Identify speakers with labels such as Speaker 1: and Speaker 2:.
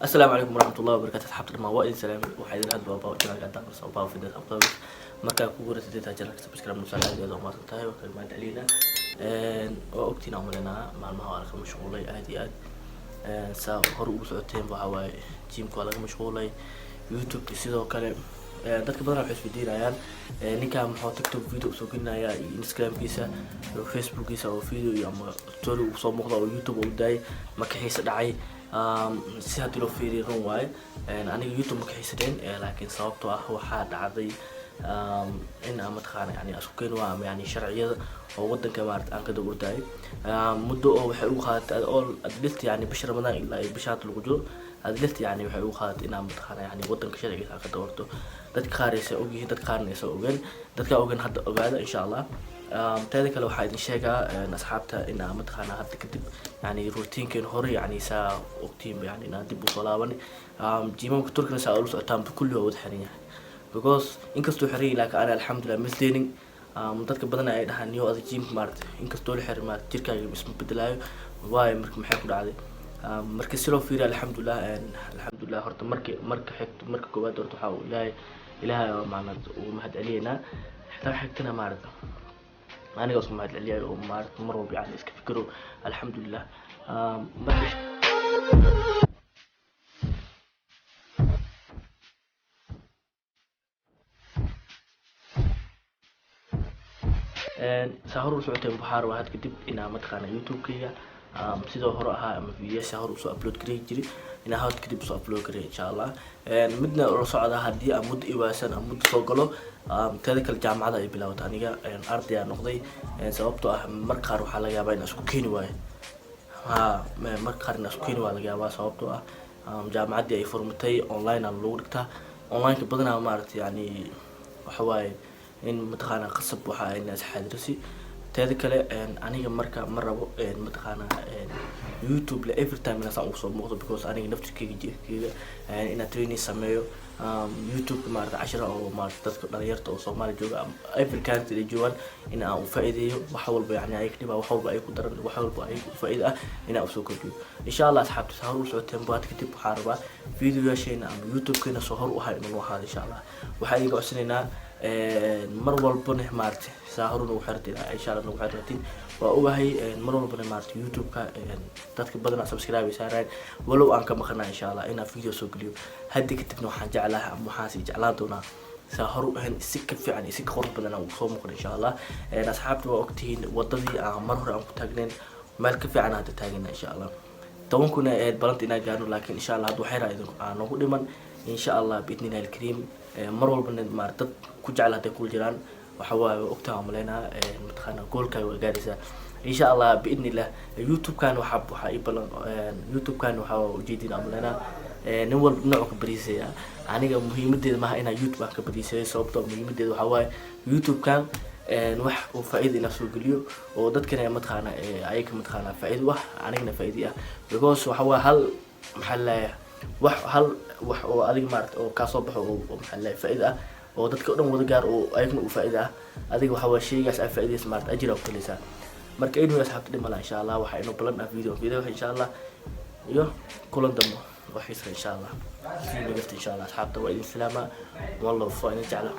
Speaker 1: السلام عليكم ورحمة الله وبركاته. حبت ما وائل سلامي وحيد هذا بابا جرى قدام بس بابا في ده أفضل مركب كورة تدي تاجر سبسكرايب مساعد هذا ما تنتهي وكلمة دليلة وقتنا عملنا مع المهارة مشغولة عادي سا هروب ساعتين وهواي جيم كوالا مشغولة يوتيوب كسيدو كلام dadka badan waxay isweydiinayaan ninka maxaa TikTok video soo gelinaya Instagram-kiisa iyo Facebook-kiisa oo video iyo ama story uu soo muuqdo oo YouTube uu daay ma ka xiisa dhacay si hadii loo fiiriyo run waay aniga YouTube ma ka xiisadeen laakiin sababtoo ah waxa dhacday in aan mataqaana yani isku keen waa yani sharciyada oo wadanka maarta aan ka dawrdaay muddo oo waxay u qaadatay oo adilti yani bish Ramadaan ilaa bishaad lagu jiro adilti yani waxay u qaadatay in aan mataqaana yani wadanka sharciga ka dawrto dadka qaar ay soo ogyihiin dadka qaarna ay soo ogaan dadka ogaan hadda ogaada insha Allah taada kale waxa idin sheegaa asxaabta in aan mataqaana hadda kadib yani routine-keen hore yani saa waqtiin yani inaan dib u soo laaban jiimamka turkana saa u socotaan kulli waa wada xiran yahay because inkastoo xiran laakiin ana alxamdulillah misleading dadka badan ay dhahaan niyo adag jiim maartay inkastoo la xiran maartay jirkaaga isma bedelayo waay marka maxay ku dhacday marka si loo fiiriyo alxamdulillah horta marka xigto marka koowaad horta waxa ilaahay maanad uu mahad celiyana xitaa xigtana maarta aniga isku mahad celiyo oo maarta mar walba yani iska fikiro alxamdulillah sahur socoteen buxaar waa had kadib ina mataqaana YouTube-kayga sidoo hore ahaa ama video sahur soo upload gareey jiray ina had kadib soo upload gareey insha Allah midna oo socda hadii aan mud iwaasan ama mud soo galo taada kale jaamacada ay bilowday aniga arday aan noqday sababtoo ah marka qaar waxa laga yaabaa in isku keeni waayo marka qaar in isku keeni waa laga yaabaa sababtoo ah jaamacadii ay furmatay online aan lagu dhigtaa online ka badanaa maartay yani waxa waaye in mataqaana qasab waxa ay naas xadirsi taada kale aniga marka mar rabo mataqaana YouTube la every time inaan soo muuqdo because aniga naftirkeyga jeefkeyga ina training sameeyo YouTube maarta 10 oo maarta dadka dhalinyarta oo Soomaali jooga every country ay joogan in aan u faa'iideeyo wax walba yani ay kadib wax walba ay ku daran wax walba ay faa'iido ah in aan soo kordhiyo insha Allah asxaabta sahur soo tembaad kadib waxaan rabaa video-yaasheena ama YouTube-keena soo hor u hayo inuu ahaado insha Allah waxa iga codsanayna mar walba maarta sahur uu xirtay insha Allah uu xirtay waa ogahay mar walba maarta YouTube-ka dadka badan subscribe saaraan walow aan ka maqnaa insha Allah ina video soo geliyo hadii kadibna waxaan jeclahay ama waxaan si jeclaan doonaa sahur si ka fiican si ka qurux badan oo soo muuqdo insha Allah asxaabtu waa ogtiin wadadii aan mar hore aan ku taagneen meel ka fiican aad taagna insha Allah tobankuna balanta ina gaarno laakiin insha Allah haduu xeeraa idin aan ugu dhiman insha Allah biidnillahi alkareem mar walba maarta ku jeclaatay ku jiraan waxa waa ogtaa amaleena mataqaana goolkay waa gaaraysa insha Allah biidnillah YouTube-kan waxa ay balan YouTube-kan waxa ujeedin amaleena nin walba nooc ka bariisaya aniga muhiimadeeda ma aha in YouTube ka bariisay sababtoo muhiimadeeda waxa waa YouTube-kan wax oo faa'iido ina soo geliyo oo dadkana mataqaana ay ka mataqaana faa'iido wax anigana faa'iido ah because waxa waa hal maxalla wax oo adiga maarta oo ka soo baxo oo maxalla faa'iido ah oo dadka dhan wada gaar oo ayagna u faa'iido ah adiga waxa waa sheygaas ay faa'iideys maarta ajira ku leeysa marka inuu asxaabta dhimala insha Allah waxa inuu balan video insha Allah iyo kulan dambe waxa insha Allah si nagafta insha Allah asxaabta waa idin salaama wallahu fa'ina jecla